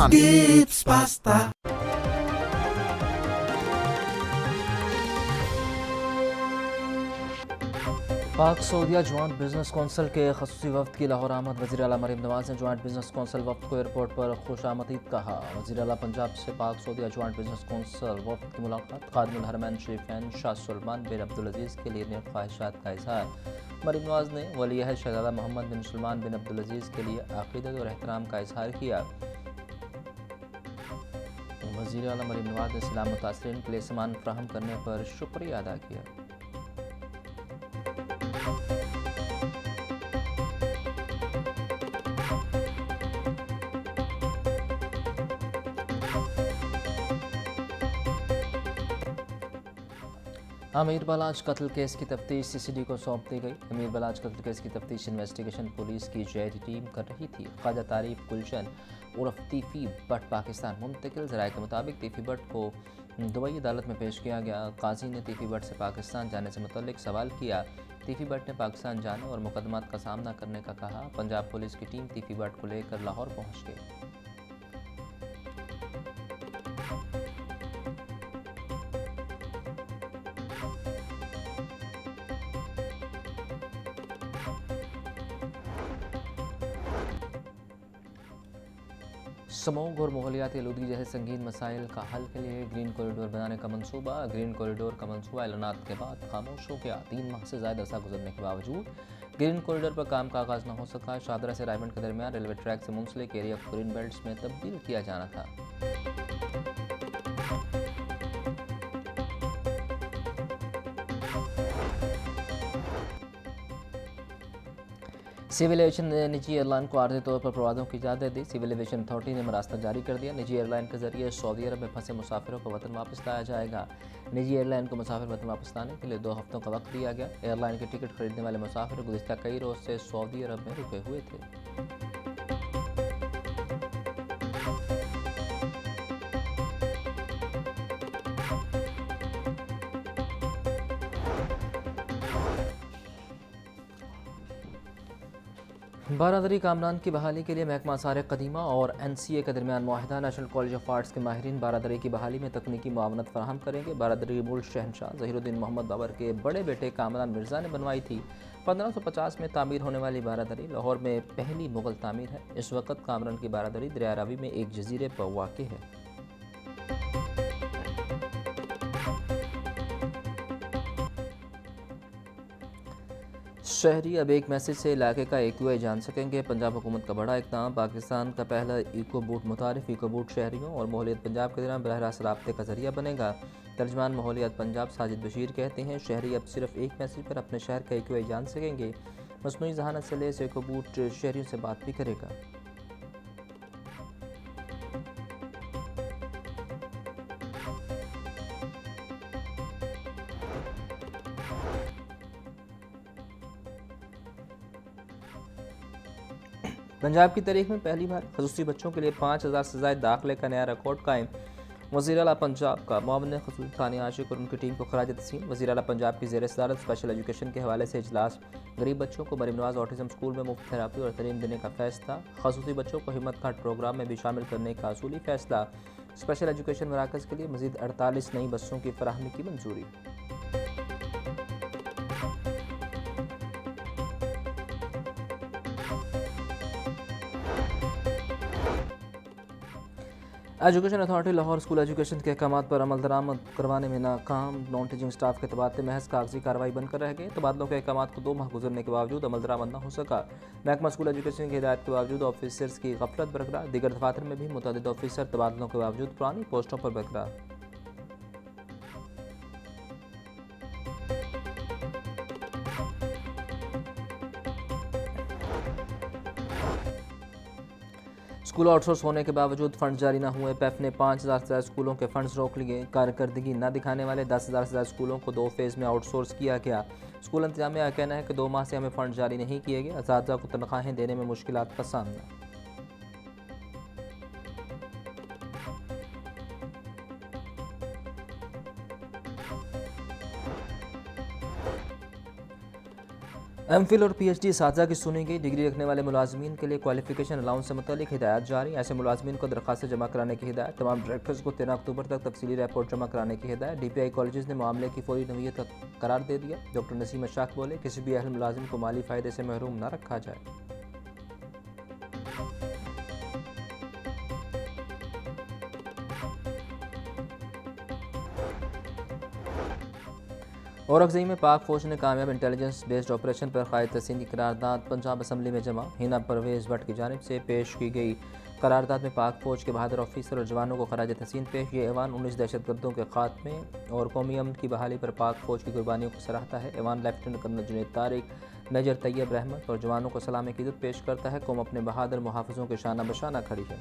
on Gibbs Pasta. पाक सऊदीया joint business council के खसूसी वफ्द की लाहौर आमद। वज़ीर आला मरीम नवाज ने जॉइंट बिजनेस कौंसिल वफ्द को एयरपोर्ट पर खुशामदीद कहा। वज़ीर आला पंजाब से पाक सऊदीया जॉइंट बिजनेस कौंसिल वफ्द की मुलाकात। खादिमुल हरमैन शरीफैन शाह सुलेमान बिन अब्दुल अजीज़ के लिए नेक ख्वाहिशात का इजहार। मरीम नवाज ने वली अहद शहजादा मोहम्मद बिन सुलेमान बिन अब्दुल अजीज़ के लिए अक़ीदत और एहतराम का इजहार किया। वज़ीर आला मरीम नवाज ने सलाम मुतासरीन के लिए सामान फराहम करने पर शुक्रिया अदा किया। अमीर बलाच कत्ल केस की तफ्तीश CCD को सौंप दी गई। अमीर बलाच कत्ल केस की तफ्तीश इन्वेस्टिगेशन पुलिस की JIT टीम कर रही थी। ख्वाजा तारीफ गुलशन उर्फ तीफी बट पाकिस्तान मुंतकिल। ज़राए के मुताबिक तीफी बट को दुबई अदालत में पेश किया गया। काजी ने तीफी बट से पाकिस्तान जाने से मुतल्लिक सवाल किया। तीफी बट ने पाकिस्तान जाने और मुकदमात का सामना करने का कहा। पंजाब पुलिस की टीम तीफी बट को लेकर लाहौर पहुँच गई। स्मॉग और माहौलियाती आलूदगी जैसे संगीन मसाइल का हल के लिए ग्रीन कॉरिडोर बनाने का मंसूबा। ग्रीन कॉरिडोर का मंसूबा ऐलानात के बाद खामोश हो गया। 3 माह से ज़्यादा अरसा गुजरने के बावजूद ग्रीन कॉरिडोर पर काम का आगाज़ न हो सका। शादरा से रायमंड के दरमियान रेलवे ट्रैक से मुंसलिक एरिया को ग्रीन बेल्ट्स में तब्दील किया जाना था। सिविल एविएशन ने निजी एयरलाइन को आर्जी तौर पर प्रवासों की इजाज़त दी। सिविल एविएशन अथॉरिटी ने मरास्ता जारी कर दिया। निजी एयरलाइन के जरिए सऊदी अरब में फंसे मुसाफिरों को वतन वापस लाया जाएगा। निजी एयरलाइन को मुसाफिर वतन वापस लाने के लिए 2 हफ्तों का वक्त दिया गया। एयरलाइन के टिकट खरीदने वाले मुसाफिर गुज़िश्ता कई रोज़ से सऊदी अरब में रुके हुए थे। बारादरी कामरान की बहाली के लिए महकमा आसार कदीमा और NCA के दरमियान मुआहिदा। नेशनल कॉलेज ऑफ आर्ट्स के माहिरीन बारादरी की बहाली में तकनीकी मुआवनत फराहम करेंगे। बारादरी मुल्क शहनशाह ज़हीरुद्दीन मोहम्मद बाबर के बड़े बेटे कामरान मिर्ज़ा ने बनवाई थी। 1550 में तामीर होने वाली बारादरी लाहौर में पहली मुग़ल तामीर है। इस वक्त कामरान की बारादरी दरिया रावी में एक जजीरे पर वाक़ है। शहरी अब एक मैसेज से इलाके का AQI जान सकेंगे। पंजाब हुकूमत का बड़ा इक़दाम। पाकिस्तान का पहला इको बूट मुतारिफ। इको बूट शहरियों और माहौलियत पंजाब के दरमियान बरह रास्त राब्ते का जरिया बनेगा। तर्जमान माहौलियत पंजाब साजिद बशीर कहते हैं शहरी अब सिर्फ एक मैसेज पर अपने शहर का AQI जान सकेंगे। मसनूई जहानत से लेस इको बूट शहरियों से बात भी करेगा। पंजाब की तारीख में पहली बार खसूसी बच्चों के लिए 5000 से ज़ायद दाखिले का नया रिकॉर्ड कायम। वज़ीर आला पंजाब का मुआविन खसूसी तानिया आशिक और उनकी टीम को खराज तस्लीम। वज़ीर आला पंजाब की ज़ेर सदारत स्पेशल एजुकेशन के हवाले से इजलास। गरीब बच्चों को मरीम नवाज ऑटिज़म स्कूल में मुफ्त थेरापी और तलीम देने का फैसला। खसूसी बच्चों को हिम्मत कार्ड प्रोग्राम में भी शामिल करने का असूली फैसला। स्पेशल एजुकेशन मराकज़ के लिए मज़ीद 48 नई बसों की फराहमी की मंजूरी। Education authority Lahore school education के अहकामात पर अमल दरामद करवाने में नाकाम। नॉन टीचिंग स्टाफ के तबादले महज कागजी कार्रवाई बनकर रह गए। तबादलों के अहकामात को 2 माह गुजरने के बावजूद अमल दरामद न हो सका। महकमा स्कूल एजुकेशन की हिदायत के बावजूद ऑफिसर्स की गफलत बरकरार। दीगर दफातर में भी मुतअद्दिद ऑफिसर तबादलों के बावजूद पुरानी पोस्टों पर बरकरार। स्कूल आउटसोर्स होने के बावजूद फंड जारी न हुए। पैफ ने 5000 से ज़्यादा स्कूलों के फंड्स रोक लिए। कारकर्दगी न दिखाने वाले 10,000 से ज़्यादा स्कूलों को 2 फेज़ में आउटसोर्स किया गया। स्कूल इंतजामिया का कहना है कि 2 माह से हमें फंड जारी नहीं किए गए। असातिज़ा को तनख्वाहें देने में मुश्किलात का सामना। एमफिल और पीएचडी इस्तिजा की सुनी गई। डिग्री रखने वाले मुलाजमीन के लिए क्वालिफिकेशन अलाउंस से मुतालिक हिदायत जारी। ऐसे मुलाजमीन को दरखास्त जमा कराने की हिदायत। तमाम डायरेक्टर्स को 13 अक्टूबर तक तफसीली रिपोर्ट जमा कराने की हिदायत। DPI कॉलेज ने मामले की फौरी नवीयत करार दे दिया। डॉक्टर नसीम अशाक बोले, किसी भी अहल मुलाजिम को माली फ़ायदे से महरूम न रखा जाए। औरंगज़ेब में पाक फौज ने कामयाब इंटेलिजेंस बेस्ड ऑपरेशन पर क़ायद तहसीन की करारदाद पंजाब असम्बली में जमा। हिना परवेज़ भट्ट की जानिब से पेश की गई करारदाद में पाक फौज के बहादुर ऑफिसर और जवानों को खराज तहसीन पेश। ये ऐवान 19 दहशतगर्दों के खात्मे और कौमी अमन की बहाली पर पाक फौज की कुर्बानियों को सराहता है। ऐवान lieutenant colonel Junaid Tariq, major Tayyab Rahmat और जवानों को सलामी की इज़्ज़त पेश करता है। कौम अपने बहादुर मुहाफ़िज़ों के शाना बशाना खड़ी है।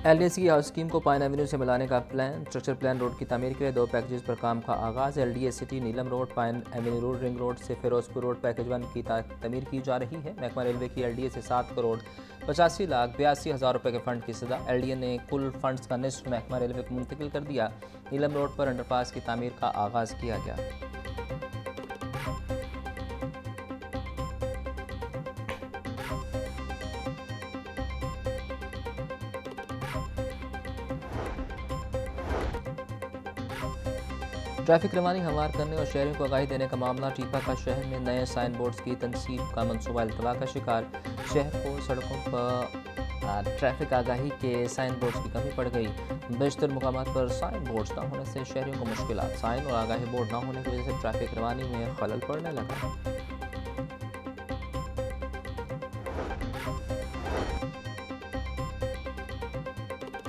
LDC की हाउस स्कीम को पाइन एवेन्यू से मिलाने का प्लान। स्ट्रक्चर प्लान रोड की तामीर के लिए 2 पैकेजेस पर काम का आगाज़। LDA city Neelam road, pine avenue road, ring road से फिरोजपुर रोड पैकेज 1 की तमीर की जा रही है। महकमा रेलवे की LDA से 7 करोड़ 85,82,000 रुपये के फंड की सदा। LDA ने कुल फंड्स का निस्फ महकमा रेलवे को मुंतकिल कर दिया। नीलम रोड पर अंडरपास की तामीर का आगाज़ किया गया। ट्रैफिक रवानी हमवार करने और शहरों को आगाही देने का मामला। टीपा का शहर में नए साइन बोर्ड्स की तनसीब का मनसूबा अल्तवा का शिकार। शहर को सड़कों पर ट्रैफिक आगाही के साइन बोर्ड्स की कमी पड़ गई। बेशतर मुकामात पर साइन बोर्ड्स न होने से शहरियों को मुश्किलात। साइन और आगाही बोर्ड न होने की वजह से ट्रैफिक रवानी में खलल पड़ने लगा।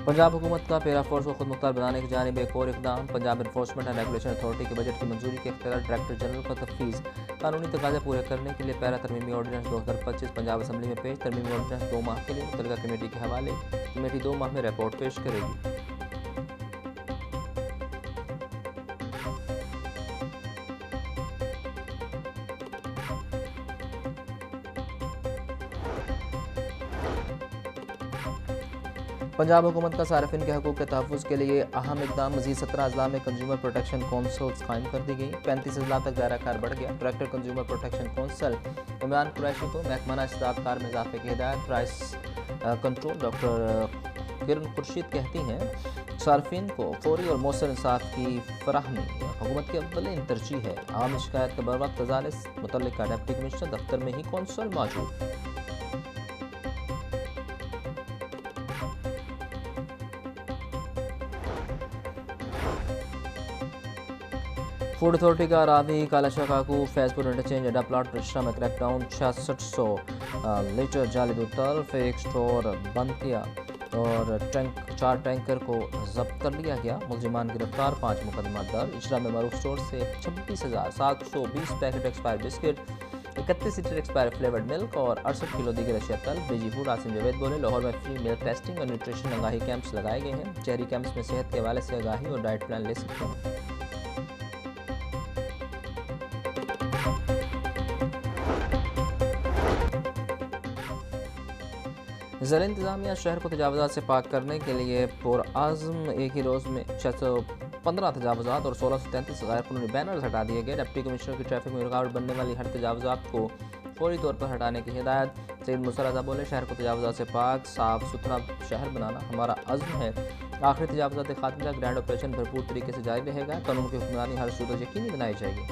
पंजाब हुकूमत का पैरा फोर्स को खुद मुख्तार बनाने की जानिब एक और इकदाम। Punjab enforcement and regulation authority के बजट की मंजूरी के इख्तियार डायरेक्टर जनरल को तफवीज़। कानूनी तकाज़े पूरे करने के लिए पैरा तरमीमी ऑर्डिनेंस 2025 पंजाब असम्बली में पेश। तरमीमी ऑर्डिनेंस 2 माह के लिए मुतल्लिका कमेटी के हवाले। कमेटी 2 माह में रिपोर्ट पेश करेगी। पंजाब हुकूमत का सार्फिन के हकूक़ के तहफ़्फ़ुज़ के लिए अहम इक़दाम। मज़ीद 17 अज़ला में कंज्यूमर प्रोटेक्शन कौंसल्स कायम कर दी गई। 35 अज़ला तक दायरा कार बढ़ गया। Director consumer protection council Imran Qureshi को महकमाना इस्तादार में इजाफे की हिदायत। Price control doctor Kiran Khurshid कहती हैं, सार्फिन को फौरी और मौसर इंसाफ की फराहमी हुकूमत की अव्वलीन तरजीह है। आम शिकायत का बर वक्त अजालिस मुतल्लिका डिप्टी कमिश्नर दफ्तर में ही कौंसल मौजूद। फूड अथॉरिटी का रावी कालाशाह काकू फैजपुर इंटरचेंज अड्डा प्लाट रिश्ता में क्रैकडाउन। 6600 लीटर जाली दूध तल फेक स्टोर बंद किया और 4 टैंकर को जब्त कर लिया गया। मुलजिमान गिरफ्तार, 5 मुकदमा दर्ज। इजरा में मरूफ स्टोर से 26,720 packet expire biscuit, 31 litre expire flavoured milk और 68 किलो दीगर अशिया तल। बीजी फूड आसिम जावेद बोले, लाहौर में फ्री मिल्क टेस्टिंग और न्यूट्रिशन आगाही कैंप्स लगाए गए हैं। शहरी कैंप्स में सेहत के हवाले से आगाही और डाइट प्लान ले सकते हैं। ज़िला इंतज़ामिया शहर को तजावज़ात से पाक करने के लिए पुरआज़्म। एक ही रोज़ में 615 तजावज़ात और 1633 गैर कानूनी बैनर्स हटा दिए गए। डिप्टी कमिश्नर की ट्रैफिक में रुकावट बनने वाली हर तजावज़ात को फौरी तौर पर हटाने की हिदायत। सैयद मुसर्रज़ा बोले, शहर को तजावज़ात से पाक साफ़ सुथरा शहर बनाना हमारा अज़्म है। आखिरी तजावज़ात के खात्मे तक ग्रैंड ऑपरेशन भरपूर तरीके से जारी रहेगा। कानून की हुक्मरानी हर सूरत यकीनी बनाई जाएगी।